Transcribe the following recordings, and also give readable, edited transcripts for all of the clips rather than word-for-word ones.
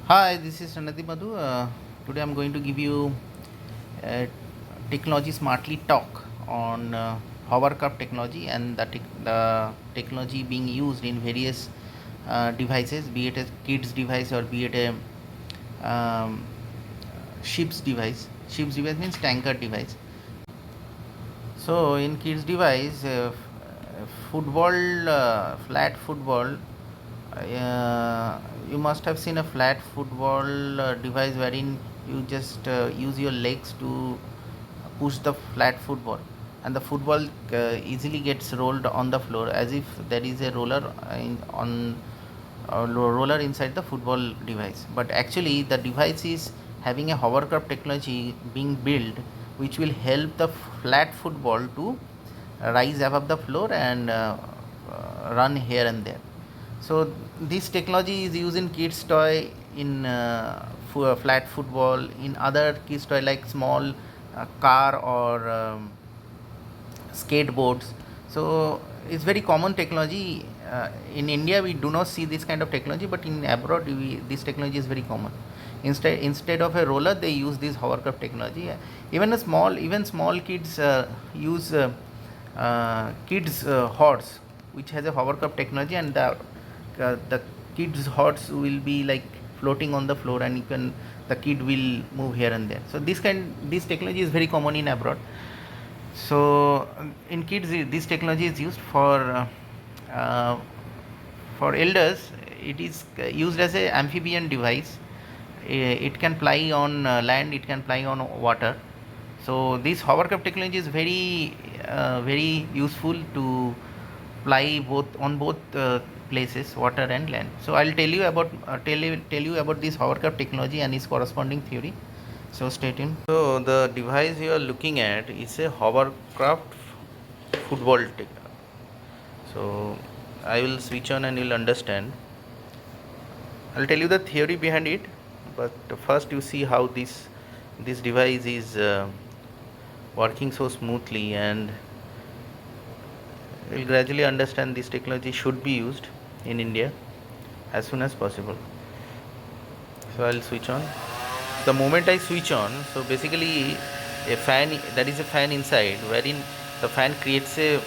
Hi, this is Ranati Madhu. Today I'm going to give you a technology smartly talk on hovercraft technology and the technology being used in various devices, be it a kids device or be it a um, ship's device. Ship's device means tanker device. So in kids device, football, flat football. You must have seen a flat football device wherein you just use your legs to push the flat football, and the football easily gets rolled on the floor as if there is a roller roller inside the football device. But actually, the device is having a hovercraft technology being built, which will help the flat football to rise above the floor and run here and there. So this technology is used in kids toy, in flat football, in other kids toy like small car or skateboards. So it's very common technology. In India we do not see this kind of technology, but in abroad this technology is very common. Instead of a roller, they use this hovercraft technology. Even small kids use kids horse, which has a hovercraft technology, and the kids horse will be like floating on the floor, and the kid will move here and there. So this technology is very common in abroad. So in kids, this technology is used uh, for elders. It is used as a amphibian device. It can fly on land, it can fly on water. So this hovercraft technology is very useful to fly both places, water and land. So I'll tell you about this hovercraft technology and its corresponding theory. So stay tuned. So the device you are looking at is a hovercraft football tech. So I will switch on and you'll understand. I'll tell you the theory behind it, but first you see how this device is working so smoothly, and you'll gradually understand this technology should be used in India as soon as possible. So I'll switch on. The moment I switch on, so basically a fan, that is a fan inside, wherein the fan creates a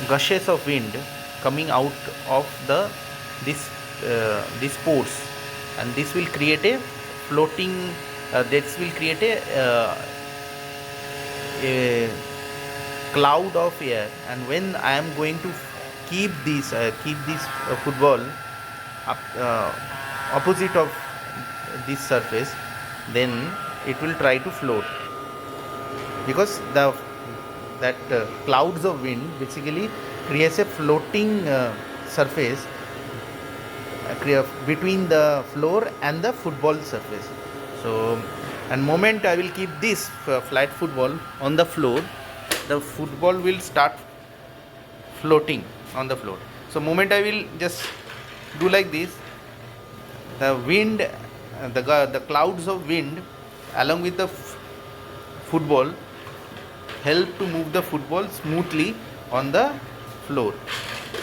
gushes of wind coming out of this pores, and this will create a floating. This will create a cloud of air, and when I am going to keep this football up, opposite of this surface, then it will try to float, because that clouds of wind basically creates a floating surface between the floor and the football surface. So and moment I will keep this flat football on the floor, the football will start floating on the floor. So moment I will just do like this, the wind, the clouds of wind along with the football help to move the football smoothly on the floor.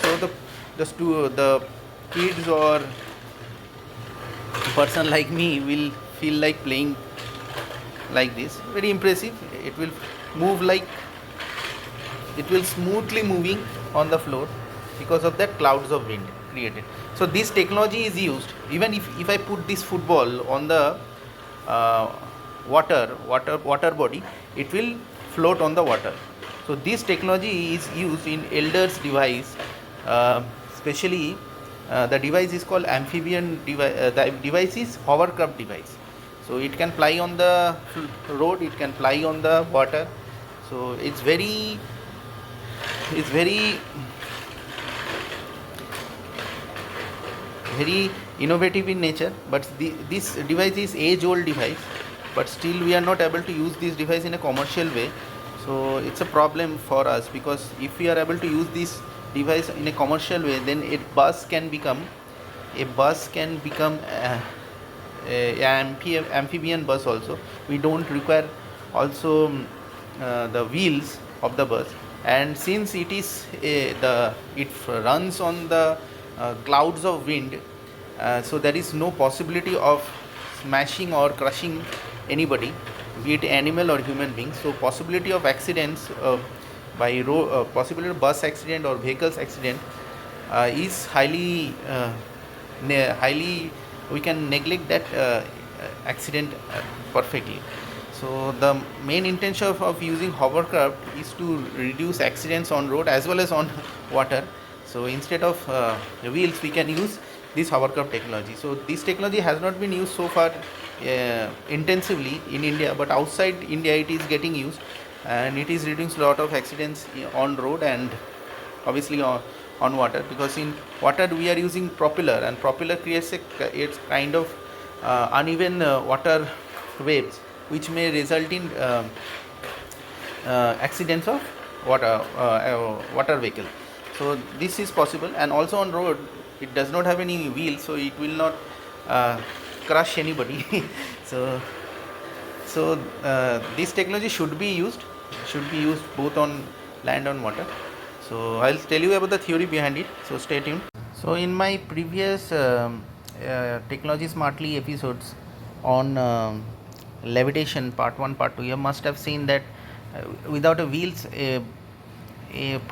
So the kids or person like me will feel like playing like this. Very impressive. It will move like, it will smoothly moving on the floor because of that clouds of wind created. So this technology is used even if I put this football on the uh, water body, it will float on the water. So this technology is used in elders device, especially the device is called amphibian device. The device is hovercraft device. So it can fly on the road, it can fly on the water. So it's very very innovative in nature. But this device is age old device, but still we are not able to use this device in a commercial way. So it's a problem for us, because if we are able to use this device in a commercial way, then a bus can become amphibian bus also. We don't require also the wheels of the bus, and since it runs on the clouds of wind, so there is no possibility of smashing or crushing anybody, be it animal or human being. So possibility of accidents possibility of bus accident or vehicles accident is highly, we can neglect that accident perfectly. So the main intention of using hovercraft is to reduce accidents on road as well as on water. So instead of wheels, we can use this hovercraft technology. So this technology has not been used so far intensively in India, but outside India it is getting used, and it is reducing a lot of accidents on road and obviously on water, because in water we are using propeller, and propeller creates it's kind of uneven water waves, which may result in accidents of water vehicle. So this is possible, and also on road it does not have any wheels, so it will not uh, crush anybody. so this technology should be used both on land and water. So I'll tell you about the theory behind it, so stay tuned. So in my previous technology smartly episodes on levitation part 1 part 2, you must have seen that without a wheels, a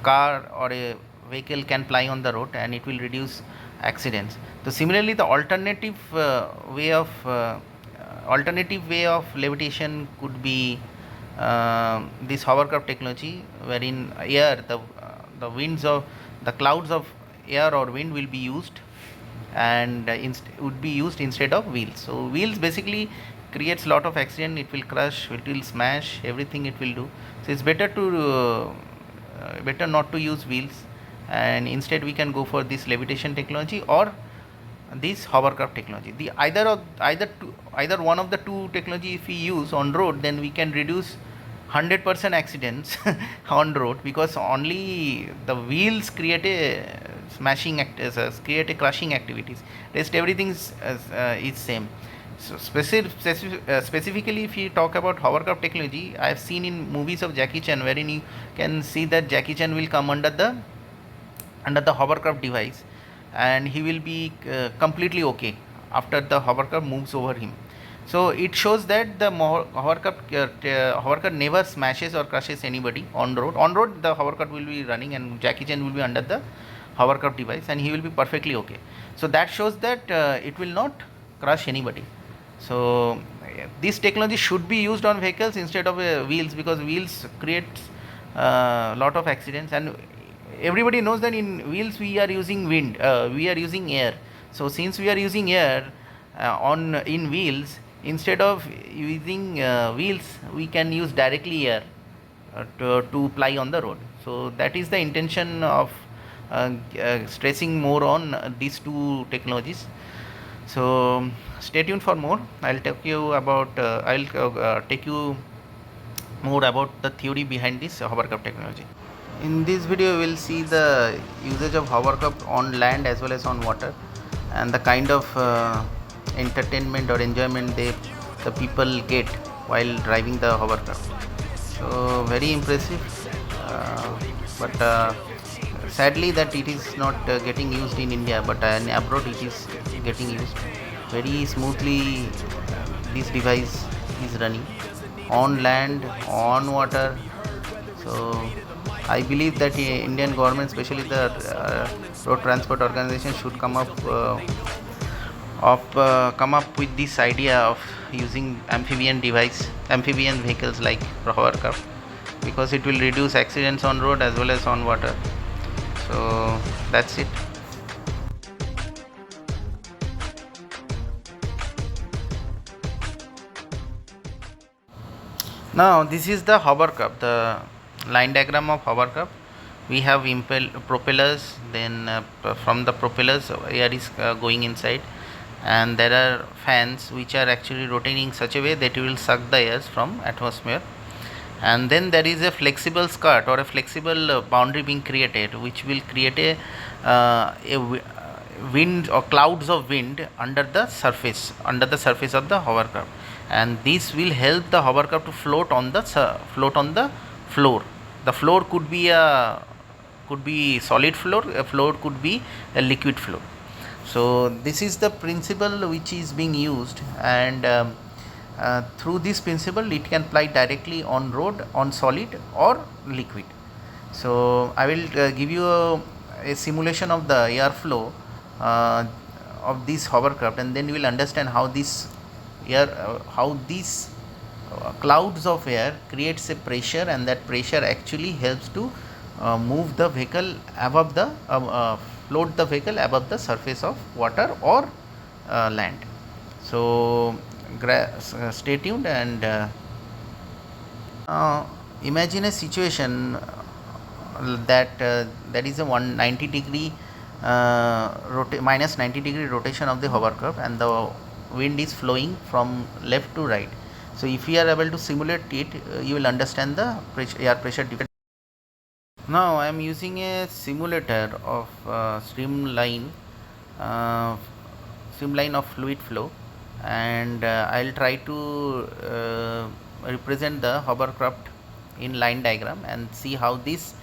car or a vehicle can fly on the road and it will reduce accidents. So similarly, the alternative way of levitation could be this hovercraft technology, wherein air, the winds of the clouds of air or wind will be used, and would be used instead of wheels. So wheels basically creates lot of accident. It will crush, it will smash everything, it will do. So it's better not to use wheels, and instead we can go for this levitation technology or this hovercraft technology. The either one of the two technology if we use on road, then we can reduce 100% accidents on road, because only the wheels create a create a crushing activities. Rest everything is same. So specifically, if you talk about hovercraft technology, I have seen in movies of Jackie Chan, wherein you can see that Jackie Chan will come under the hovercraft device, and he will be completely okay after the hovercraft moves over him. So it shows that the hovercraft never smashes or crushes anybody on road. On road, the hovercraft will be running, and Jackie Chan will be under the hovercraft device, and he will be perfectly okay. So that shows that it will not crush anybody. So this technology should be used on vehicles instead of wheels, because wheels creates lot of accidents, and everybody knows that in wheels we are using wind, we are using air. So since we are using air on in wheels, instead of using wheels, we can use directly air to ply on the road. So that is the intention of stressing more on these two technologies. So stay tuned for more. I'll take you more about the theory behind this hovercraft technology. In this video, we will see the usage of hovercraft on land as well as on water, and the kind of entertainment or enjoyment the people get while driving the hovercraft. So very impressive, but sadly that it is not getting used in India, but in abroad it is getting used very smoothly. This device is running on land, on water. So I believe that the Indian government, especially the road transport organization, should come up with this idea of using amphibian vehicles like hovercraft, because it will reduce accidents on road as well as on water. So that's it. Now this is the hovercraft, the line diagram of hovercraft. We have propellers, then from the propellers air is going inside, and there are fans which are actually rotating in such a way that you will suck the airs from atmosphere. And then there is a flexible skirt or a flexible boundary being created, which will create wind or clouds of wind under the surface of the hovercraft, and this will help the hovercraft to float on the floor. The floor could be solid floor, a floor could be a liquid floor. So this is the principle which is being used, and through this principle it can apply directly on road, on solid or liquid. So I will give you a simulation of the airflow uh, of this hovercraft, and then you will understand how this how these clouds of air creates a pressure, and that pressure actually helps to move the vehicle above the float the vehicle above the surface of water or land. So stay tuned, and imagine a situation that is a 190 degree minus 90 degree rotation of the hovercraft, and the wind is flowing from left to right. So if you are able to simulate it, you will understand the air pressure difference. Now I am using a simulator of uh, streamline of fluid flow, and I'll try to represent the hovercraft in line diagram and see how this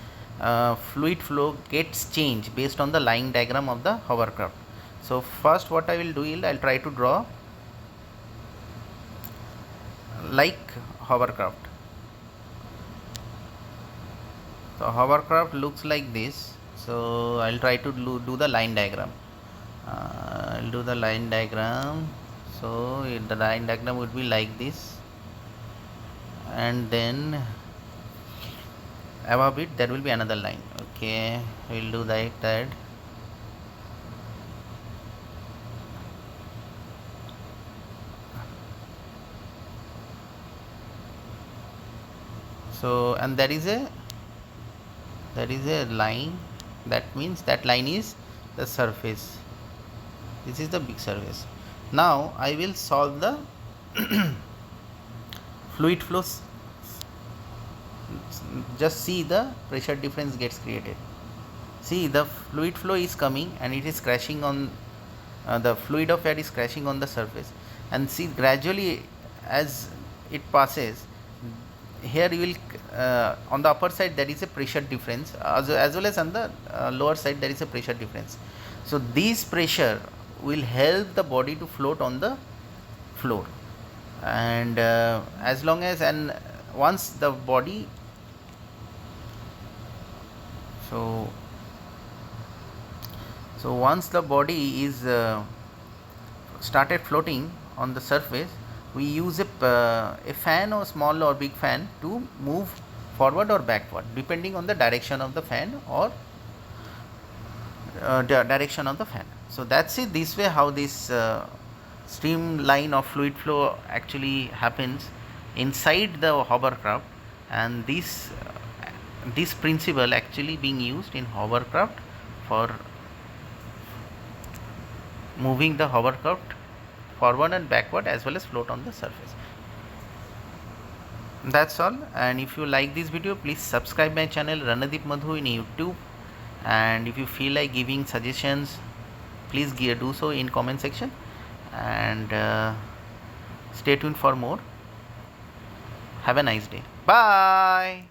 fluid flow gets changed based on the line diagram of the hovercraft. So first what I will do is I'll try to draw like hovercraft. So hovercraft looks like this. So I'll try to do the line diagram. I'll do the line diagram. So the line diagram would be like this, and then above it there will be another line. Okay, we'll do like that. So and there is a line, that means that line is the surface. This is the big surface. Now I will solve the fluid flows. Just see the pressure difference gets created. See, the fluid flow is coming and it is crashing on the fluid of air is crashing on the surface, and see gradually as it passes, here you will on the upper side there is a pressure difference, as well as on the lower side there is a pressure difference. So this pressure will help the body to float on the floor, and as long as and once the body so once the body is started floating on the surface, we use a fan or small or big fan to move forward or backward depending on the direction of the fan or direction of the fan. So that's it. This way how this streamline of fluid flow actually happens inside the hovercraft, and this principle actually being used in hovercraft for moving the hovercraft forward and backward as well as float on the surface. That's all, and if you like this video, please subscribe my channel Ranadeep Madhu in YouTube, and if you feel like giving suggestions, please do so in comment section, and stay tuned for more. Have a nice day. Bye.